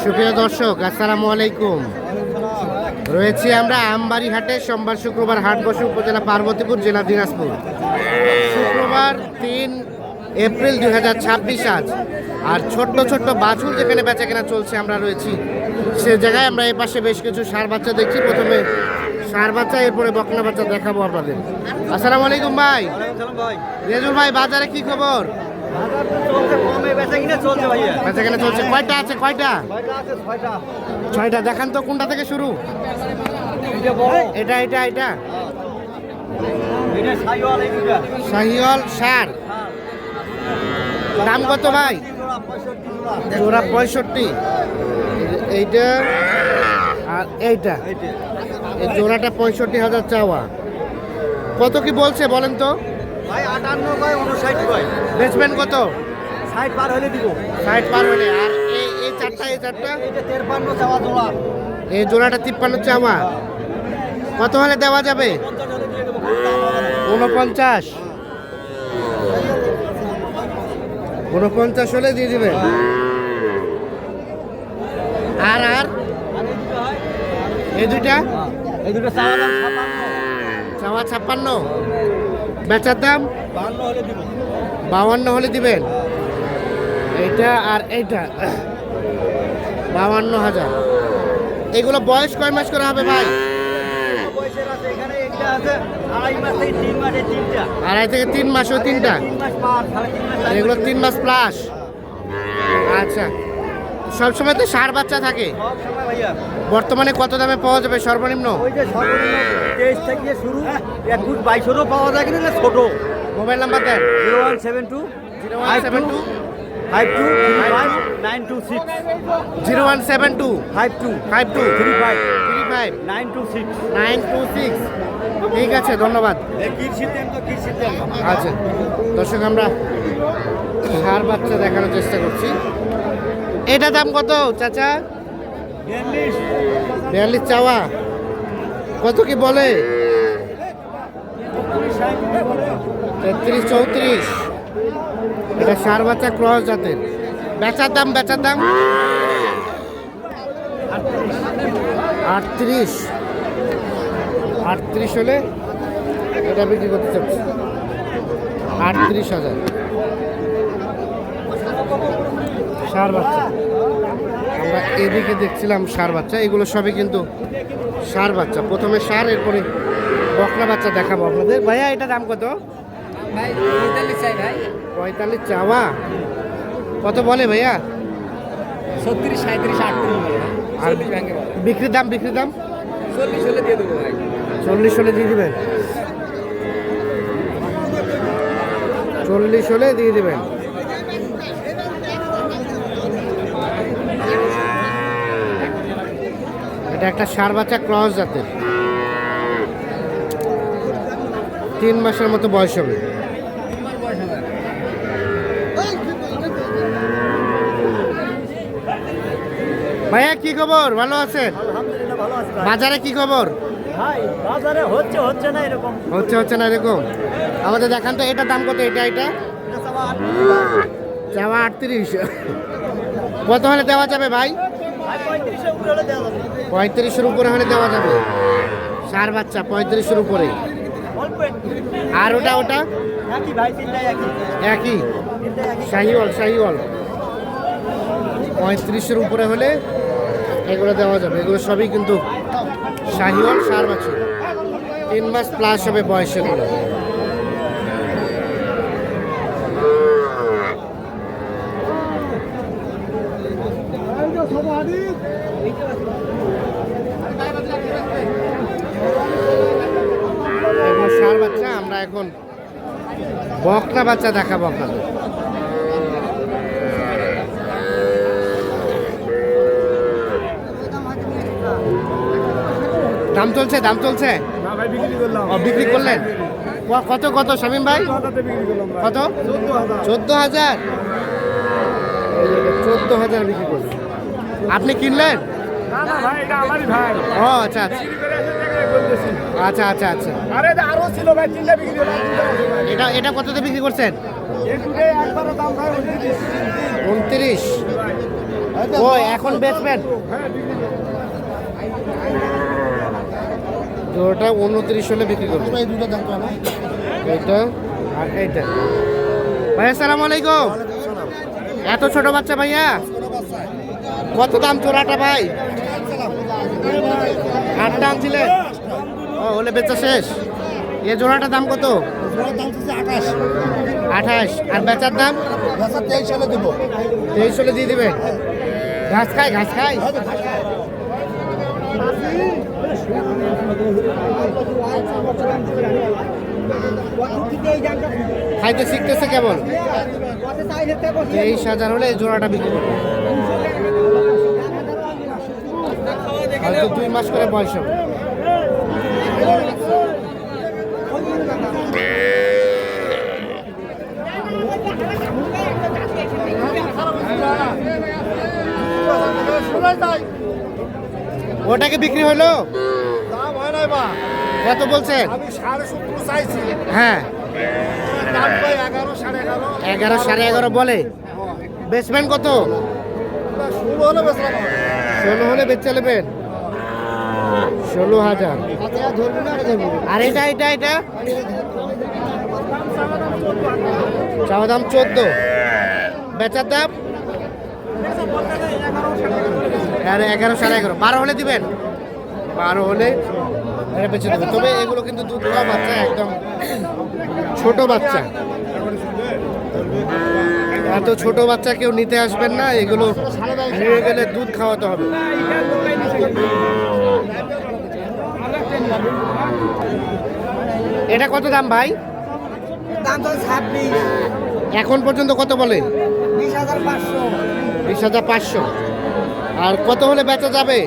সুপ্রিয় দর্শক, আসসালামু আলাইকুম। রয়েছি আমরা আমবাড়ি হাটে। সোমবার শুক্রবার হাট বসে উপজেলা পার্বতীপুর, জেলা দিনাজপুর। শুক্রবার 3 এপ্রিল 2026 আজ। আর ছোট্ট ছোট্ট বাছুর যেখানে বেচা কেনা চলছে আমরা রয়েছি সে জায়গায়। আমরা এই পাশে বেশ কিছু ষাঁড় বাচ্চা দেখছি। প্রথমে ষাঁড় বাচ্চা, এরপরে বকনা বাচ্চা দেখাবো আপনাদের। আসসালামু আলাইকুম ভাই। রেজুল ভাই, বাজারে কি খবর? বেচা কেনা চলছে। কয়টা আছে? কয়টা? 6টা। দেখান তো কোনটা থেকে শুরু? এটা এটা এটা শাহিওয়াল ষাঁড়। দাম কত ভাই? জোড়া 65। এইটা আর এইটা, এই জোড়াটা 65,000 চাওয়া। কত কি বলছে বলেন তো? ভাই 58 ভাই 59 ভাই। বেচবেন কত? 60 পার হলে দিব। 60 পার হলে। আর এই চারটা, এই চারটা এটা 53 চাওয়া জোড়া। এই জোড়াটা 53 চাওয়া। কত হলে দেওয়া যাবে? 49। 49 হলে দিয়ে দিবেন। আর আর এই দুইটা? এই দুটো চাওয়া দাম 56। চাওয়া 56। বেচার দাম 52 হলে দিব। 52 হলে দিবেন। এইটা আর এইটা 52,000। এগুলো বয়স কয় মাস করে হবে ভাই? বয়সের আছে এখানে, একটা আছে 2.5 মাস থেকে 3 মাসে তিনটা। 2.5 থেকে 3 মাস ও 3টা। 3 মাস পার, 3.5 মাস। এগুলো 3 মাস প্লাস। আচ্ছা, সবসময় তো ষাঁড় বাচ্চা থাকে। সব সময় ভাইয়া বর্তমানে কত দামে পাওয়া যাবে সর্বনিম্ন? ওই যে সর্বনিম্ন 23 থেকে শুরু, 21-22 পাওয়া যায় কিন্তু ছোট। মোবাইল নাম্বার দেন। 0172 0172 52 0172 52 52 35 35 926। 926। ঠিক আছে, ধন্যবাদ। কি সিদ্ধান্ত, কি সিদ্ধান্ত? আচ্ছা দর্শক, আমরা ষাঁড় বাচ্চা দেখানোর চেষ্টা করছি। এটা দাম কত চাচা? 42 চাওয়া। কত কি বলে? 33 34। এটা ষাঁড় বাচ্চা, ক্রস জাতের। বেচার দাম, বেচার দাম 38। 38 হলে এটা বিক্রি করতে চাচ্ছি 38,000। ষাঁড় বাচ্চা আমরা এদিকে দেখছিলাম। ষাঁড় বাচ্চা এগুলো সবই কিন্তু ষাঁড় বাচ্চা। প্রথমে ষাঁড়, এরপরে বকনা বাচ্চা দেখাবো আপনাদের। ভাইয়া এটা দাম কত? ভাই 45 চাই ভাই। 45 চাওয়া। কত বলে ভাইয়া? 36 37 38 বলে। আর বিক্রির দাম? বিক্রির দাম 40 হলে দিয়ে দেবো ভাই। 40 হলে দিয়ে দিবেন। 40 হলে দিয়ে দিবেন। এটা একটা ষাঁড় বাচ্চা, ক্রস জাতের। 3 মাসের মতো বয়স হবে। ভাইয়া কি খবর? ভালো আছেন? আলহামদুলিল্লাহ ভালো আছি ভাই। বাজারে কি খবর? ভাই বাজারে হচ্ছে না এরকম। হচ্ছে না এরকম। আমাদের দেখান তো, এটা দাম কত? এটা এটা এটা চাওয়া 38 চাওয়া 38। কত হলে দেওয়া যাবে ভাই? ভাই 35 এর উপরে হলে দেওয়া যাবে। 35-এর উপরে হলে দেওয়া যাবে। ষাঁড় বাচ্চা 35-এর উপরে। অল্প একটু। আর ওটা ওটা একই ভাই, তিনটাই একই। একই তিনটাই একই। শাহিওয়াল। 35-এর উপরে হলে এগুলো দেওয়া যাবে। এগুলো সবই কিন্তু শাহিওয়াল ষাঁড় বাচ্চা। 3 মাস প্লাস হবে বয়স এগুলো। এগুলো ষাঁড় বাচ্চা। আমরা এখন বকনা বাচ্চা দেখাবো আপনাদের। দাম চলছে, দাম চলছে। না ভাই বিক্রি করলাম। ও, বিক্রি করলেন? কত কত শামীম ভাই? কত? 14,000। 14,000 বিক্রি করলেন। আপনি কিনলেন? না না ভাই, এটা আমারই ভাই। ও আচ্ছা আচ্ছা আচ্ছা আচ্ছা আচ্ছা। আরে আরো ছিল ভাই, তিনটা বিক্রি হলো। এটা কততে বিক্রি করছেন? এই দুটোই একবারে দাম ভাই 29। 29। ও এখন বেচবেন? জোড়াটা 29 হলে বিক্রি করবো। এইটা আর এইটা। ভাইয়া আসসালামু আলাইকুম। এত ছোট বাচ্চা ভাইয়া, কত দাম জোড়াটা ভাই? 8 দাম ছিলেন? ও হলে বেচা শেষ। এ জোড়াটার দাম কত? 28। আর বেচার দাম 23 সালে দেবো। 23 হলে দিয়ে দিবেন। ঘাস খায়, ঘাস খায়। খাইতে শিখতেছে কেবল। 23,000 হলে এই জোড়াটা বিক্রি করবো। হয়তো 2 মাস করে বয়স হবে। ওটাকে বিক্রি হলো? দাম হয় নাই বা, কত বলছেন? আমি 17.5 চাইছি, হ্যাঁ, দাম পাই 11, 11.5। 11, 11.5 বলে। বেচবেন কত? 16 হলে বেচলাম। 16 হলে বেচে নেবেন। 16,000। ধরবি না, ধরবি। আর এটা এটা এটা চাওয়া দাম 14, বেচার দাম? আর 11, 11.5। 12 হলে দিবেন? 12 হলে এটা বেচে দেবেন। তবে এগুলো কিন্তু দুধ খাওয়া বাচ্চা, একদম ছোট বাচ্চা। এত ছোট বাচ্চা কেউ নিতে আসবেন না, এগুলো নিয়ে গেলে দুধ খাওয়াতে হবে। এটা কত দাম ভাই? দাম তো 26, এখন পর্যন্ত কত বলে? 20,500। 20,500। আর কত হলে বেচা যাবে?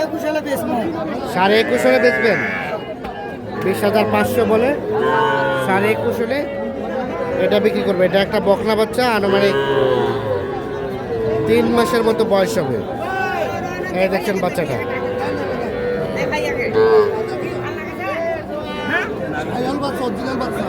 21 হলে বেচবো। 21.5 হলে বেচবেন। 20,500 বলে, 21.5 হলে এটা বিক্রি করবে। এটা একটা বকনা বাচ্চা, আনুমানিক 3 মাসের মতো বয়স হবে। এই দেখছেন বাচ্চাটা। বাচ্চা, অরিজিনাল বাচ্চা।